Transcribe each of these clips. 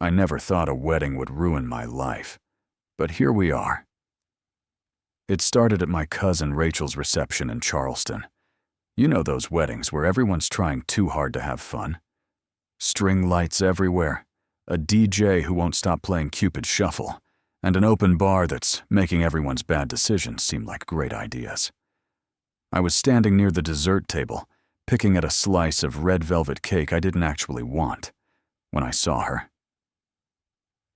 I never thought a wedding would ruin my life, but here we are. It started at my cousin Rachel's reception in Charleston. You know those weddings where everyone's trying too hard to have fun? String lights everywhere, a DJ who won't stop playing Cupid Shuffle, and an open bar that's making everyone's bad decisions seem like great ideas. I was standing near the dessert table, picking at a slice of red velvet cake I didn't actually want, when I saw her.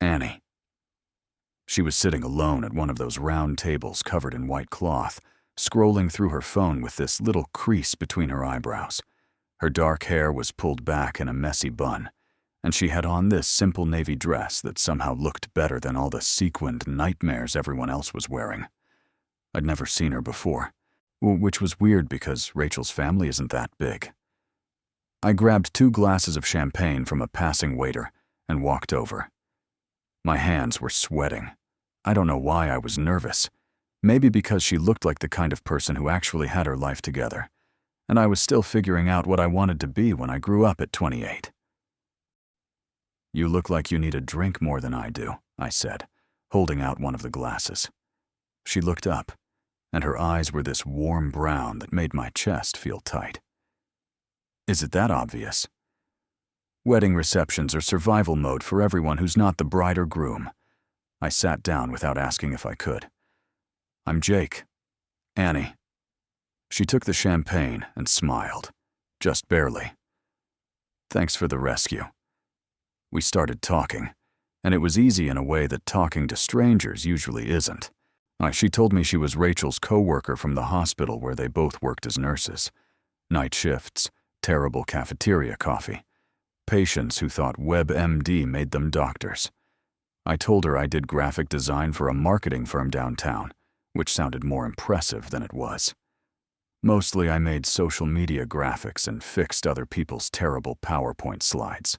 Annie. She was sitting alone at one of those round tables covered in white cloth, scrolling through her phone with this little crease between her eyebrows. Her dark hair was pulled back in a messy bun, and she had on this simple navy dress that somehow looked better than all the sequined nightmares everyone else was wearing. I'd never seen her before, which was weird because Rachel's family isn't that big. I grabbed 2 glasses of champagne from a passing waiter and walked over. My hands were sweating. I don't know why I was nervous. Maybe because she looked like the kind of person who actually had her life together, and I was still figuring out what I wanted to be when I grew up at 28. "You look like you need a drink more than I do," I said, holding out one of the glasses. She looked up, and her eyes were this warm brown that made my chest feel tight. "Is it that obvious?" Wedding receptions are survival mode for everyone who's not the bride or groom. I sat down without asking if I could. "I'm Jake. Annie." She took the champagne and smiled, just barely. "Thanks for the rescue." We started talking, and it was easy in a way that talking to strangers usually isn't. She told me she was Rachel's co-worker from the hospital where they both worked as nurses. Night shifts, terrible cafeteria coffee. Patients who thought WebMD made them doctors. I told her I did graphic design for a marketing firm downtown, which sounded more impressive than it was. Mostly I made social media graphics and fixed other people's terrible PowerPoint slides.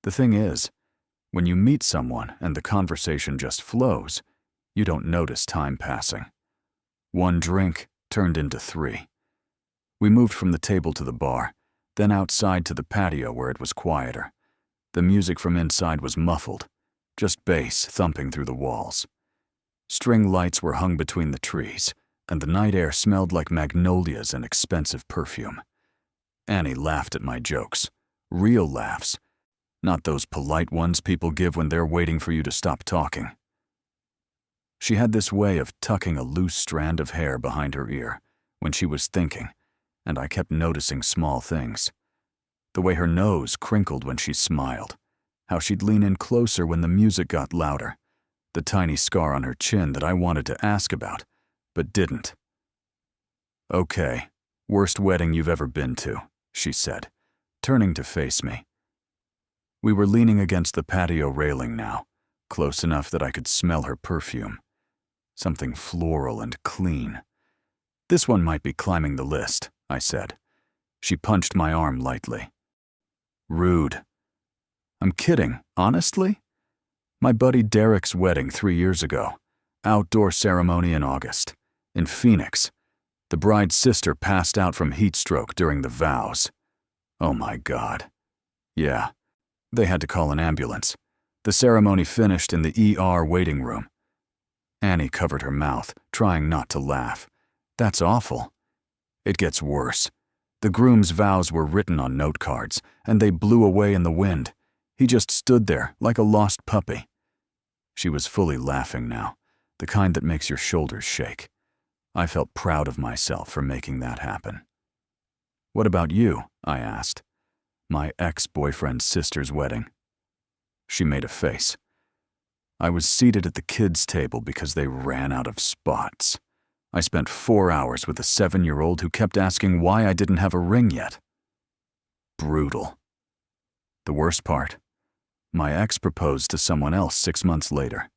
The thing is, when you meet someone and the conversation just flows, you don't notice time passing. 1 drink turned into 3. We moved from the table to the bar, then outside to the patio where it was quieter. The music from inside was muffled, just bass thumping through the walls. String lights were hung between the trees, and the night air smelled like magnolias and expensive perfume. Annie laughed at my jokes, real laughs, not those polite ones people give when they're waiting for you to stop talking. She had this way of tucking a loose strand of hair behind her ear when she was thinking, and I kept noticing small things. The way her nose crinkled when she smiled, how she'd lean in closer when the music got louder, the tiny scar on her chin that I wanted to ask about, but didn't. "Okay, worst wedding you've ever been to," she said, turning to face me. We were leaning against the patio railing now, close enough that I could smell her perfume. Something floral and clean. "This one might be climbing the list," I said. She punched my arm lightly. "Rude." "I'm kidding, honestly? My buddy Derek's wedding 3 years ago. Outdoor ceremony in August. In Phoenix. The bride's sister passed out from heat stroke during the vows. Oh my God. Yeah, they had to call an ambulance. The ceremony finished in the ER waiting room." Annie covered her mouth, trying not to laugh. "That's awful." "It gets worse. The groom's vows were written on note cards, and they blew away in the wind. He just stood there like a lost puppy." She was fully laughing now, the kind that makes your shoulders shake. I felt proud of myself for making that happen. "What about you?" I asked. "My ex-boyfriend's sister's wedding." She made a face. "I was seated at the kids' table because they ran out of spots. I spent 4 hours with a 7-year-old who kept asking why I didn't have a ring yet." Brutal. The worst part, my ex proposed to someone else 6 months later.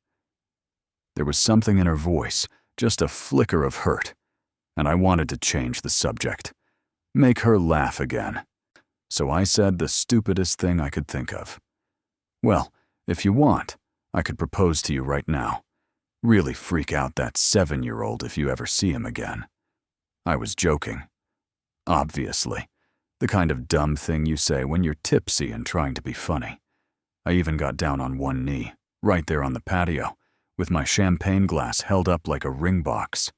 There was something in her voice, just a flicker of hurt, and I wanted to change the subject, make her laugh again. So I said the stupidest thing I could think of. "Well, if you want, I could propose to you right now. Really freak out that 7-year-old if you ever see him again." I was joking. Obviously. The kind of dumb thing you say when you're tipsy and trying to be funny. I even got down on one knee, right there on the patio, with my champagne glass held up like a ring box.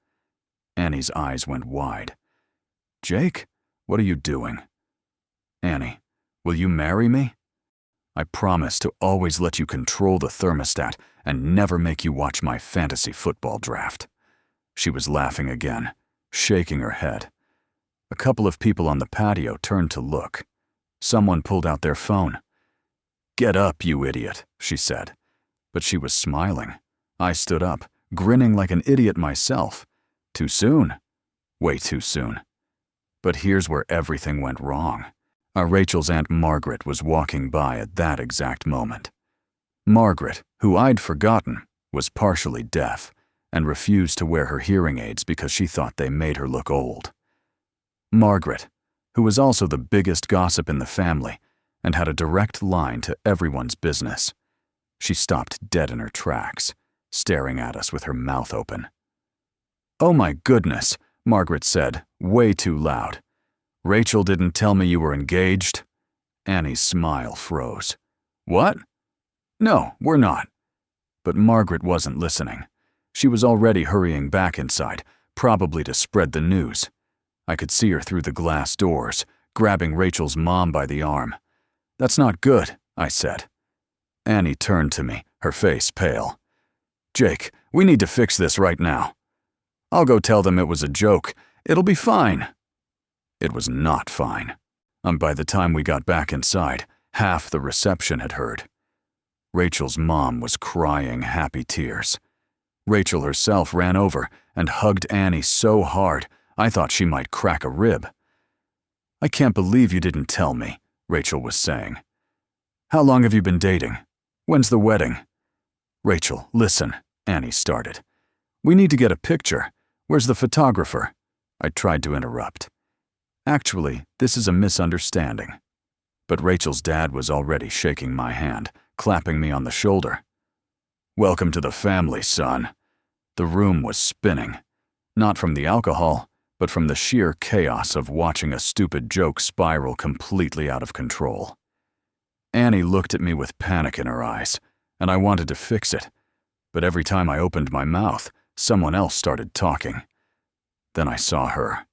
Annie's eyes went wide. "Jake, what are you doing?" "Annie, will you marry me? I promise to always let you control the thermostat and never make you watch my fantasy football draft." She was laughing again, shaking her head. A couple of people on the patio turned to look. Someone pulled out their phone. "Get up, you idiot," she said. But she was smiling. I stood up, grinning like an idiot myself. Too soon? Way too soon. But here's where everything went wrong. Rachel's Aunt Margaret was walking by at that exact moment. Margaret, who I'd forgotten, was partially deaf and refused to wear her hearing aids because she thought they made her look old. Margaret, who was also the biggest gossip in the family and had a direct line to everyone's business. She stopped dead in her tracks, staring at us with her mouth open. "Oh my goodness," Margaret said, way too loud. "Rachel didn't tell me you were engaged?" Annie's smile froze. "What? No, we're not." But Margaret wasn't listening. She was already hurrying back inside, probably to spread the news. I could see her through the glass doors, grabbing Rachel's mom by the arm. "That's not good," I said. Annie turned to me, her face pale. "Jake, we need to fix this right now." "I'll go tell them it was a joke. It'll be fine." It was not fine. By the time we got back inside, half the reception had heard. Rachel's mom was crying happy tears. Rachel herself ran over and hugged Annie so hard I thought she might crack a rib. "I can't believe you didn't tell me," Rachel was saying. "How long have you been dating? When's the wedding?" "Rachel, listen," Annie started. "We need to get a picture. Where's the photographer?" I tried to interrupt. "Actually, this is a misunderstanding." But Rachel's dad was already shaking my hand, clapping me on the shoulder. "Welcome to the family, son." The room was spinning, not from the alcohol, but from the sheer chaos of watching a stupid joke spiral completely out of control. Annie looked at me with panic in her eyes, and I wanted to fix it. But every time I opened my mouth, someone else started talking. Then I saw her,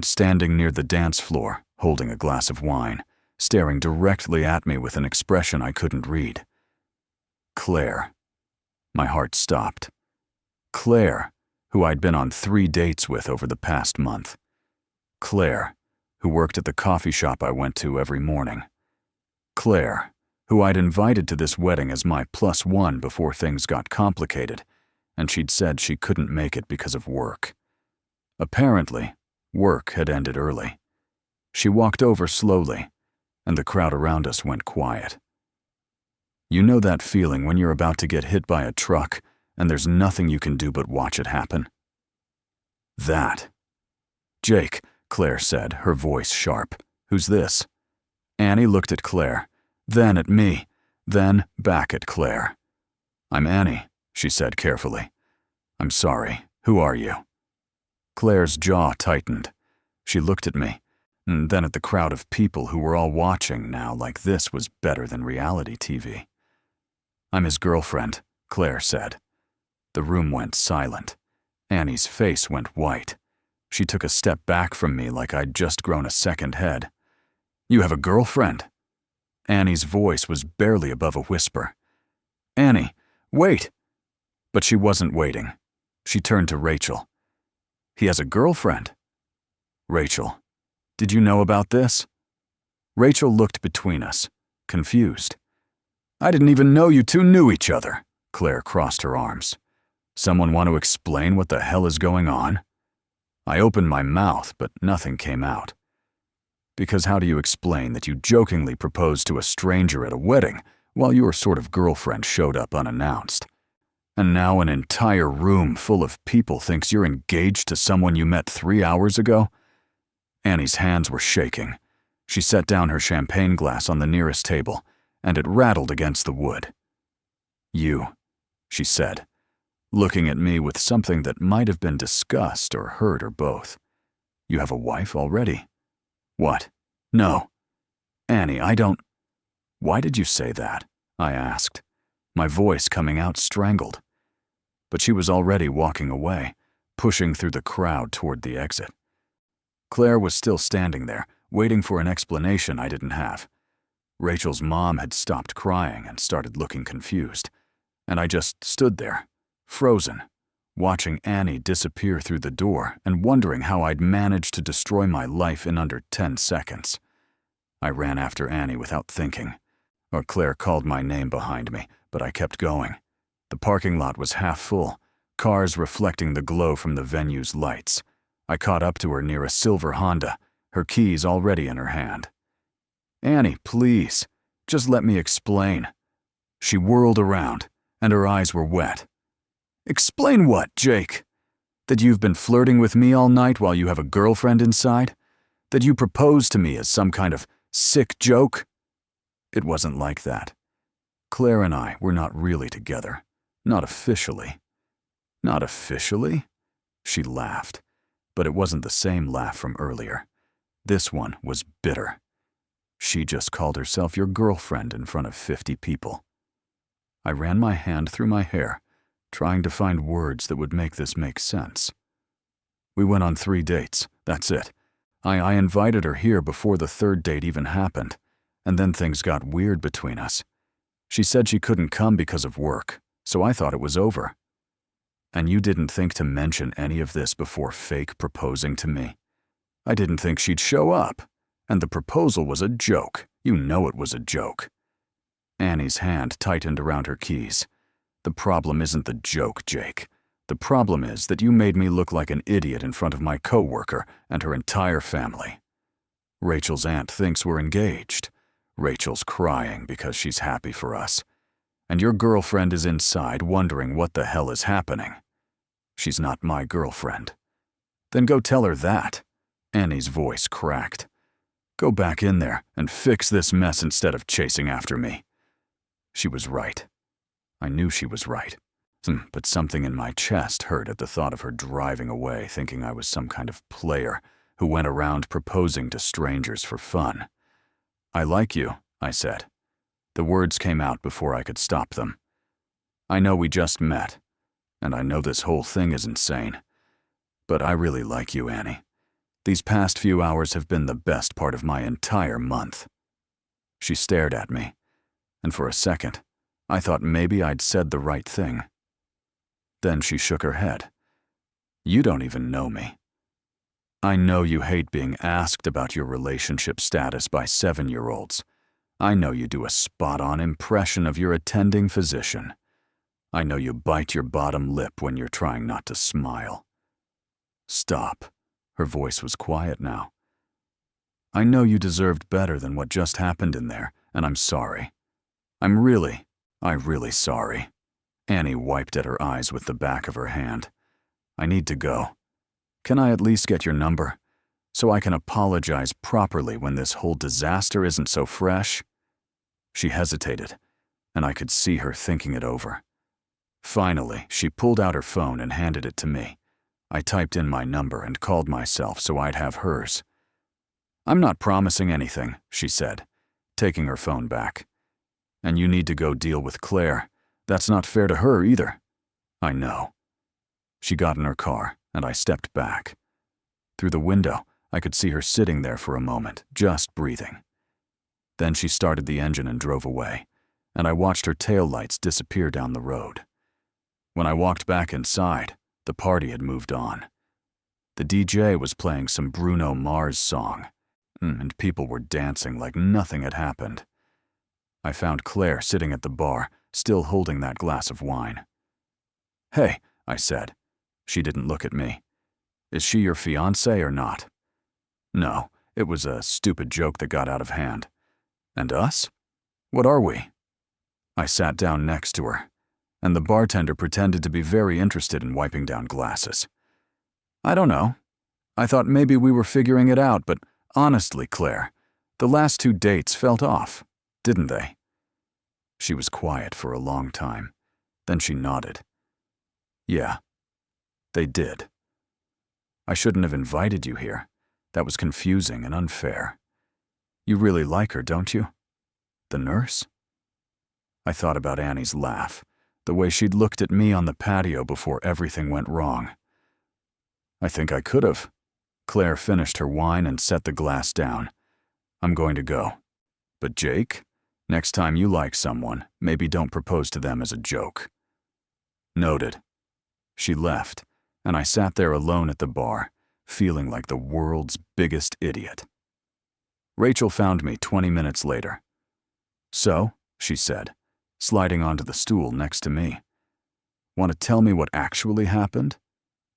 standing near the dance floor, holding a glass of wine, staring directly at me with an expression I couldn't read. Claire. My heart stopped. Claire, who I'd been on 3 dates with over the past month. Claire, who worked at the coffee shop I went to every morning. Claire, who I'd invited to this wedding as my +1 before things got complicated, and she'd said she couldn't make it because of work. Apparently, work had ended early. She walked over slowly, and the crowd around us went quiet. You know that feeling when you're about to get hit by a truck and there's nothing you can do but watch it happen? That. "Jake," Claire said, her voice sharp. "Who's this?" Annie looked at Claire, then at me, then back at Claire. "I'm Annie," she said carefully. "I'm sorry. Who are you?" Claire's jaw tightened. She looked at me, and then at the crowd of people who were all watching now like this was better than reality TV. "I'm his girlfriend," Claire said. The room went silent. Annie's face went white. She took a step back from me like I'd just grown a second head. "You have a girlfriend?" Annie's voice was barely above a whisper. "Annie, wait!" But she wasn't waiting. She turned to Rachel. "He has a girlfriend." "Rachel, did you know about this?" Rachel looked between us, confused. "I didn't even know you two knew each other." Claire crossed her arms. "Someone want to explain what the hell is going on?" I opened my mouth, but nothing came out. Because how do you explain that you jokingly proposed to a stranger at a wedding while your sort of girlfriend showed up unannounced? And now an entire room full of people thinks you're engaged to someone you met 3 hours ago? Annie's hands were shaking. She set down her champagne glass on the nearest table, and it rattled against the wood. "You," she said, looking at me with something that might have been disgust or hurt or both. "You have a wife already?" "What? No. Annie, I don't—" "Why did you say that?" I asked, my voice coming out strangled. But she was already walking away, pushing through the crowd toward the exit. Claire was still standing there, waiting for an explanation I didn't have. Rachel's mom had stopped crying and started looking confused, and I just stood there, frozen, watching Annie disappear through the door and wondering how I'd managed to destroy my life in under 10 seconds. I ran after Annie without thinking. Claire called my name behind me, but I kept going. The parking lot was half full, cars reflecting the glow from the venue's lights. I caught up to her near a silver Honda, her keys already in her hand. "Annie, please, just let me explain." She whirled around, and her eyes were wet. "Explain what, Jake? That you've been flirting with me all night while you have a girlfriend inside? That you proposed to me as some kind of sick joke?" It wasn't like that. Claire and I were not really together. Not officially. "Not officially?" She laughed, but it wasn't the same laugh from earlier. This one was bitter. She just called herself your girlfriend in front of 50 people. I ran my hand through my hair, trying to find words that would make this make sense. We went on 3 dates, that's it. I invited her here before the 3rd date even happened, and then things got weird between us. She said she couldn't come because of work, so I thought it was over. And you didn't think to mention any of this before fake proposing to me? I didn't think she'd show up, and the proposal was a joke. You know it was a joke. Annie's hand tightened around her keys. "The problem isn't the joke, Jake. The problem is that you made me look like an idiot in front of my coworker and her entire family. Rachel's aunt thinks we're engaged. Rachel's crying because she's happy for us. And your girlfriend is inside wondering what the hell is happening. She's not my girlfriend." "Then go tell her that." Annie's voice cracked. "Go back in there and fix this mess instead of chasing after me." She was right. I knew she was right. But something in my chest hurt at the thought of her driving away thinking I was some kind of player who went around proposing to strangers for fun. "I like you," I said. The words came out before I could stop them. "I know we just met, and I know this whole thing is insane. But I really like you, Annie. These past few hours have been the best part of my entire month." She stared at me, and for a second, I thought maybe I'd said the right thing. Then she shook her head. "You don't even know me. I know you hate being asked about your relationship status by 7-year-olds. I know you do a spot-on impression of your attending physician. I know you bite your bottom lip when you're trying not to smile." "Stop." Her voice was quiet now. "I know you deserved better than what just happened in there, and I'm sorry. I'm really sorry." Annie wiped at her eyes with the back of her hand. "I need to go. Can I at least get your number, so I can apologize properly when this whole disaster isn't so fresh?" She hesitated, and I could see her thinking it over. Finally, she pulled out her phone and handed it to me. I typed in my number and called myself so I'd have hers. "I'm not promising anything," she said, taking her phone back. "And you need to go deal with Claire. That's not fair to her either." "I know." She got in her car, and I stepped back. Through the window, I could see her sitting there for a moment, just breathing. Then she started the engine and drove away, and I watched her taillights disappear down the road. When I walked back inside, the party had moved on. The DJ was playing some Bruno Mars song, and people were dancing like nothing had happened. I found Claire sitting at the bar, still holding that glass of wine. "Hey," I said. She didn't look at me. "Is she your fiancé or not?" "No, it was a stupid joke that got out of hand." "And us? What are we?" I sat down next to her, and the bartender pretended to be very interested in wiping down glasses. "I don't know. I thought maybe we were figuring it out, but honestly, Claire, the last 2 dates felt off, didn't they?" She was quiet for a long time. Then she nodded. "Yeah, they did. I shouldn't have invited you here. That was confusing and unfair. You really like her, don't you? The nurse?" I thought about Annie's laugh, the way she'd looked at me on the patio before everything went wrong. I think I could have. Claire finished her wine and set the glass down. I'm going to go. But Jake, next time you like someone, maybe don't propose to them as a joke. Noted. She left, and I sat there alone at the bar, feeling like the world's biggest idiot. Rachel found me 20 minutes later. So, she said, sliding onto the stool next to me. Want to tell me what actually happened?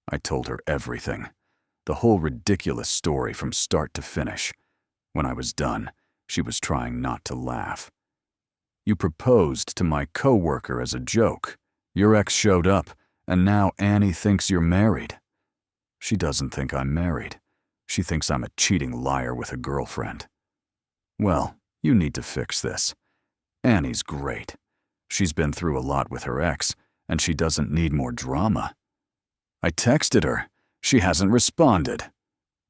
I told her everything, the whole ridiculous story from start to finish. When I was done, she was trying not to laugh. You proposed to my coworker as a joke. Your ex showed up, and now Annie thinks you're married. She doesn't think I'm married. She thinks I'm a cheating liar with a girlfriend. Well, you need to fix this. Annie's great. She's been through a lot with her ex, and she doesn't need more drama. I texted her. She hasn't responded.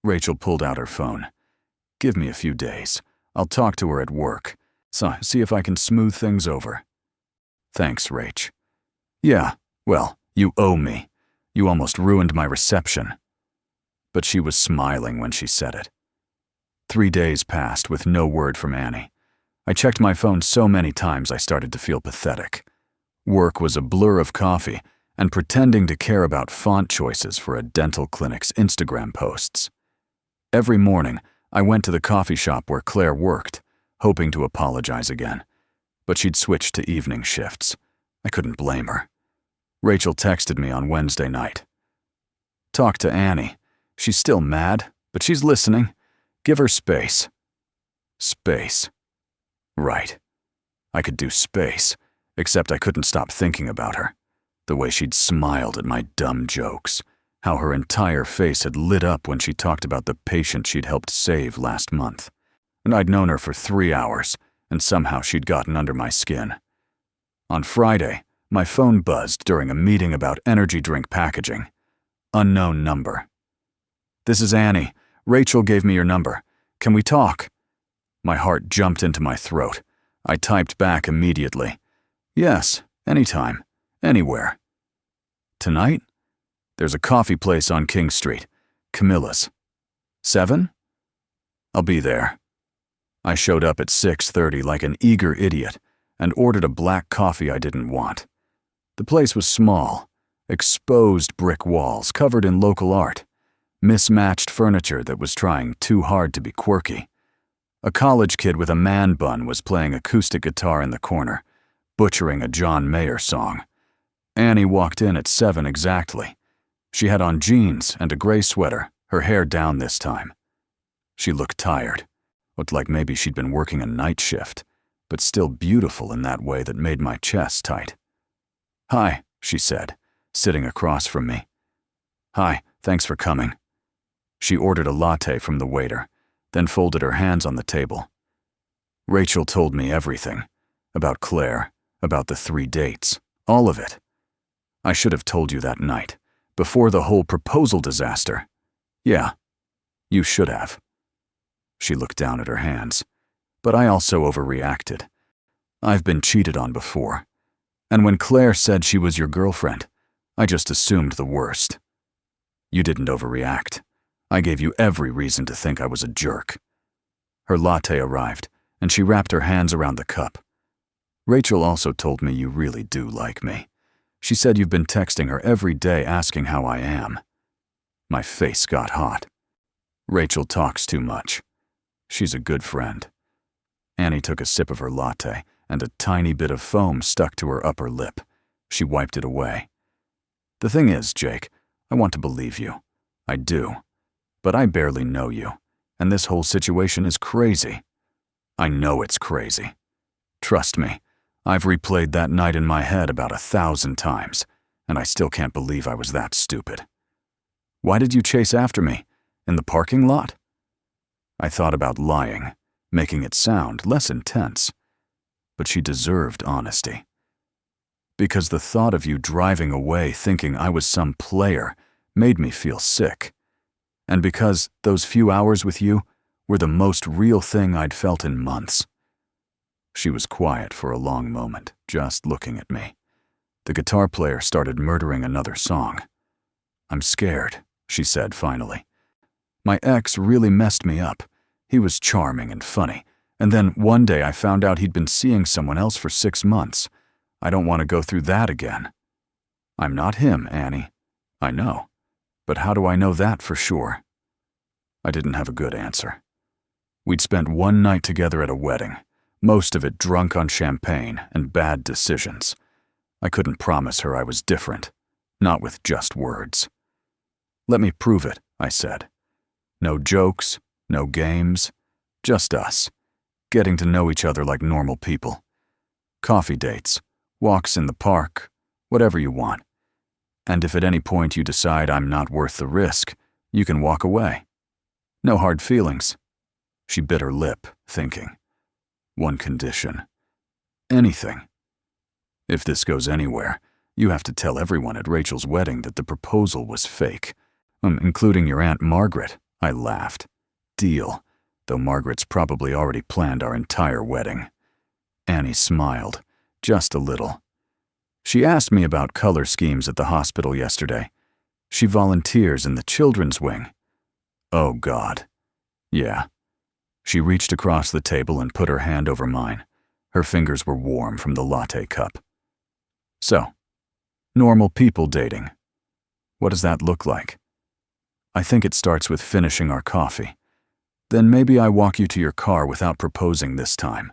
Rachel pulled out her phone. Give me a few days. I'll talk to her at work, so see if I can smooth things over. Thanks, Rach. Yeah, well, you owe me. You almost ruined my reception. But she was smiling when she said it. 3 days passed with no word from Annie. I checked my phone so many times I started to feel pathetic. Work was a blur of coffee and pretending to care about font choices for a dental clinic's Instagram posts. Every morning, I went to the coffee shop where Claire worked, hoping to apologize again. But she'd switched to evening shifts. I couldn't blame her. Rachel texted me on Wednesday night. Talk to Annie. She's still mad, but she's listening. Give her space. Space. Right. I could do space, except I couldn't stop thinking about her. The way she'd smiled at my dumb jokes. How her entire face had lit up when she talked about the patient she'd helped save last month. And I'd known her for 3 hours, and somehow she'd gotten under my skin. On Friday, my phone buzzed during a meeting about energy drink packaging. Unknown number. This is Annie. Rachel gave me your number. Can we talk? My heart jumped into my throat. I typed back immediately. Yes, anytime, anywhere. Tonight? There's a coffee place on King Street. Camilla's. 7? I'll be there. I showed up at 6:30 like an eager idiot and ordered a black coffee I didn't want. The place was small, exposed brick walls covered in local art, mismatched furniture that was trying too hard to be quirky. A college kid with a man bun was playing acoustic guitar in the corner, butchering a John Mayer song. Annie walked in at 7 exactly. She had on jeans and a gray sweater, her hair down this time. She looked tired, looked like maybe she'd been working a night shift, but still beautiful in that way that made my chest tight. Hi, she said, sitting across from me. Hi, thanks for coming. She ordered a latte from the waiter, then folded her hands on the table. Rachel told me everything, about Claire, about the 3 dates, all of it. I should have told you that night, before the whole proposal disaster. Yeah, you should have. She looked down at her hands, but I also overreacted. I've been cheated on before, and when Claire said she was your girlfriend, I just assumed the worst. You didn't overreact. I gave you every reason to think I was a jerk. Her latte arrived, and she wrapped her hands around the cup. Rachel also told me you really do like me. She said you've been texting her every day asking how I am. My face got hot. Rachel talks too much. She's a good friend. Annie took a sip of her latte, and a tiny bit of foam stuck to her upper lip. She wiped it away. The thing is, Jake, I want to believe you. I do. But I barely know you, and this whole situation is crazy. I know it's crazy. Trust me, I've replayed that night in my head about 1,000 times, and I still can't believe I was that stupid. Why did you chase after me? In the parking lot? I thought about lying, making it sound less intense. But she deserved honesty. Because the thought of you driving away thinking I was some player made me feel sick. And because those few hours with you were the most real thing I'd felt in months. She was quiet for a long moment, just looking at me. The guitar player started murdering another song. "I'm scared," she said finally. "My ex really messed me up. He was charming and funny, and then one day I found out he'd been seeing someone else for 6 months. I don't want to go through that again." "I'm not him, Annie." "I know. But how do I know that for sure?" I didn't have a good answer. We'd spent one night together at a wedding, most of it drunk on champagne and bad decisions. I couldn't promise her I was different, not with just words. "Let me prove it," I said. "No jokes, no games, just us, getting to know each other like normal people. Coffee dates, walks in the park, whatever you want. And if at any point you decide I'm not worth the risk, you can walk away. No hard feelings." She bit her lip, thinking. "One condition. Anything. If this goes anywhere, you have to tell everyone at Rachel's wedding that the proposal was fake, including your Aunt Margaret." I laughed. "Deal, though Margaret's probably already planned our entire wedding." Annie smiled, just a little. She asked me about color schemes at the hospital yesterday. She volunteers in the children's wing. Oh, God. Yeah. She reached across the table and put her hand over mine. Her fingers were warm from the latte cup. "So, normal people dating. What does that look like?" "I think it starts with finishing our coffee. Then maybe I walk you to your car without proposing this time."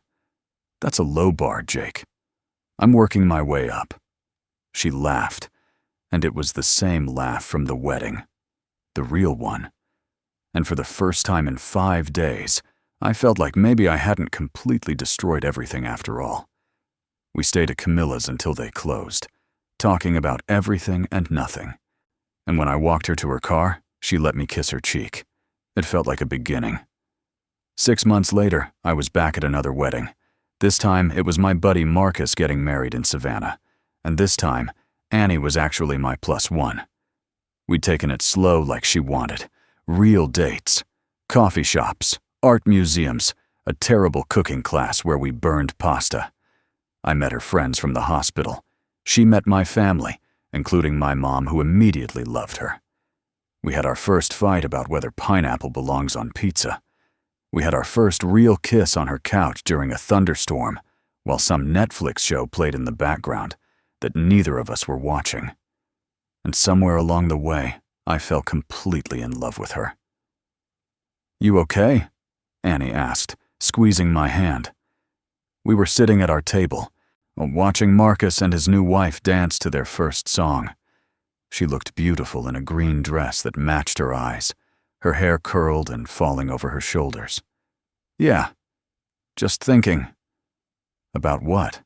"That's a low bar, Jake. I'm working my way up." She laughed, and it was the same laugh from the wedding. The real one. And for the first time in 5 days, I felt like maybe I hadn't completely destroyed everything after all. We stayed at Camilla's until they closed, talking about everything and nothing. And when I walked her to her car, she let me kiss her cheek. It felt like a beginning. 6 months later, I was back at another wedding. This time, it was my buddy Marcus getting married in Savannah. And this time, Annie was actually my +1. We'd taken it slow like she wanted. Real dates. Coffee shops, art museums, a terrible cooking class where we burned pasta. I met her friends from the hospital. She met my family, including my mom, who immediately loved her. We had our first fight about whether pineapple belongs on pizza. We had our first real kiss on her couch during a thunderstorm, while some Netflix show played in the background that neither of us were watching. And somewhere along the way, I fell completely in love with her. "You okay?" Annie asked, squeezing my hand. We were sitting at our table, watching Marcus and his new wife dance to their first song. She looked beautiful in a green dress that matched her eyes, her hair curled and falling over her shoulders. "Yeah, just thinking." "About what?"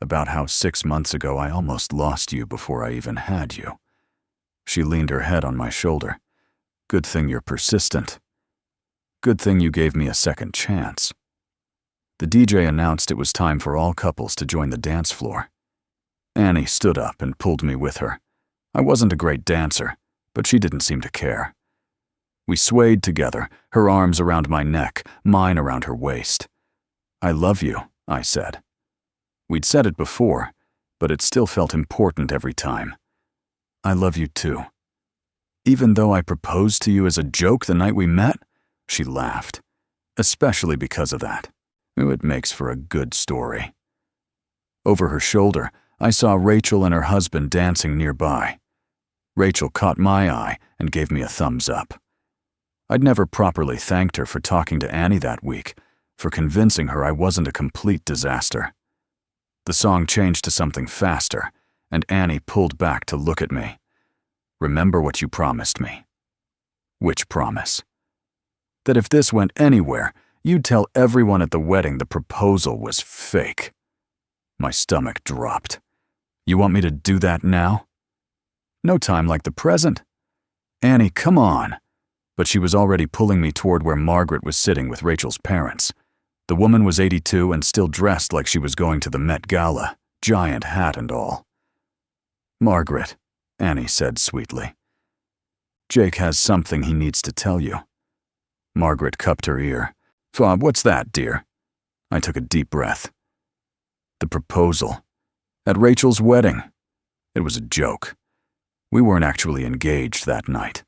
"About how 6 months ago I almost lost you before I even had you." She leaned her head on my shoulder. "Good thing you're persistent. Good thing you gave me a second chance." The DJ announced it was time for all couples to join the dance floor. Annie stood up and pulled me with her. I wasn't a great dancer, but she didn't seem to care. We swayed together, her arms around my neck, mine around her waist. "I love you," I said. We'd said it before, but it still felt important every time. "I love you too. Even though I proposed to you as a joke the night we met?" She laughed. "Especially because of that. It makes for a good story." Over her shoulder, I saw Rachel and her husband dancing nearby. Rachel caught my eye and gave me a thumbs up. I'd never properly thanked her for talking to Annie that week, for convincing her I wasn't a complete disaster. The song changed to something faster, and Annie pulled back to look at me. "Remember what you promised me." "Which promise?" "That if this went anywhere, you'd tell everyone at the wedding the proposal was fake." My stomach dropped. "You want me to do that now?" "No time like the present." "Annie, come on." But she was already pulling me toward where Margaret was sitting with Rachel's parents. The woman was 82 and still dressed like she was going to the Met Gala, giant hat and all. "Margaret," Annie said sweetly. "Jake has something he needs to tell you." Margaret cupped her ear. "What's that, dear?" I took a deep breath. The proposal. At Rachel's wedding. It was a joke. We weren't actually engaged that night.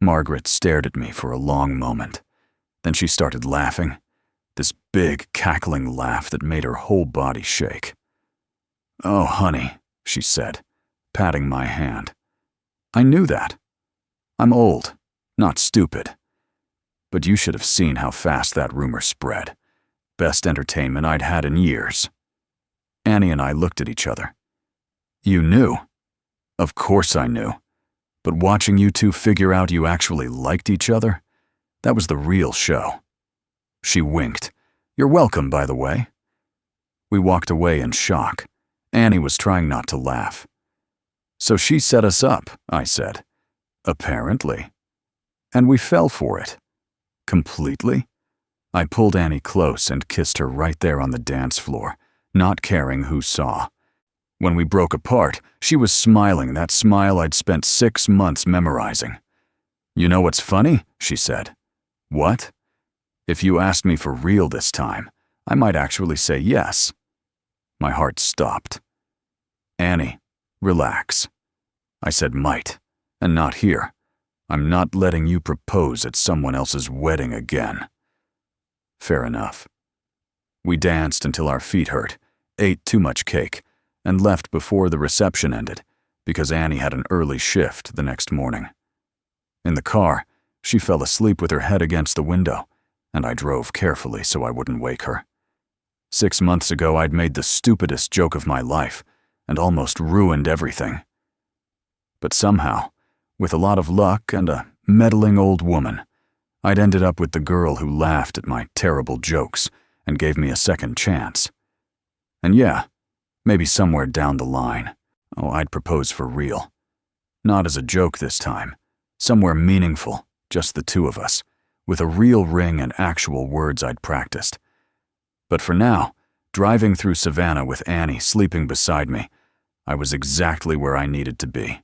Margaret stared at me for a long moment. Then she started laughing, this big, cackling laugh that made her whole body shake. "Oh, honey," she said, patting my hand. "I knew that. I'm old, not stupid. But you should have seen how fast that rumor spread. Best entertainment I'd had in years." Annie and I looked at each other. "You knew?" "Of course I knew. But watching you two figure out you actually liked each other, that was the real show." She winked. "You're welcome, by the way." We walked away in shock. Annie was trying not to laugh. "So she set us up," I said. "Apparently." "And we fell for it." "Completely?" I pulled Annie close and kissed her right there on the dance floor, not caring who saw. When we broke apart, she was smiling, that smile I'd spent 6 months memorizing. "You know what's funny?" she said. "What?" "If you asked me for real this time, I might actually say yes." My heart stopped. "Annie, relax." I said might, and not here. I'm not letting you propose at someone else's wedding again. Fair enough. We danced until our feet hurt, ate too much cake, and left before the reception ended because Annie had an early shift the next morning. In the car, she fell asleep with her head against the window, and I drove carefully so I wouldn't wake her. 6 months ago, I'd made the stupidest joke of my life and almost ruined everything. But somehow, with a lot of luck and a meddling old woman, I'd ended up with the girl who laughed at my terrible jokes and gave me a second chance. And yeah, maybe somewhere down the line, I'd propose for real. Not as a joke this time. Somewhere meaningful, just the two of us, with a real ring and actual words I'd practiced. But for now, driving through Savannah with Annie sleeping beside me, I was exactly where I needed to be.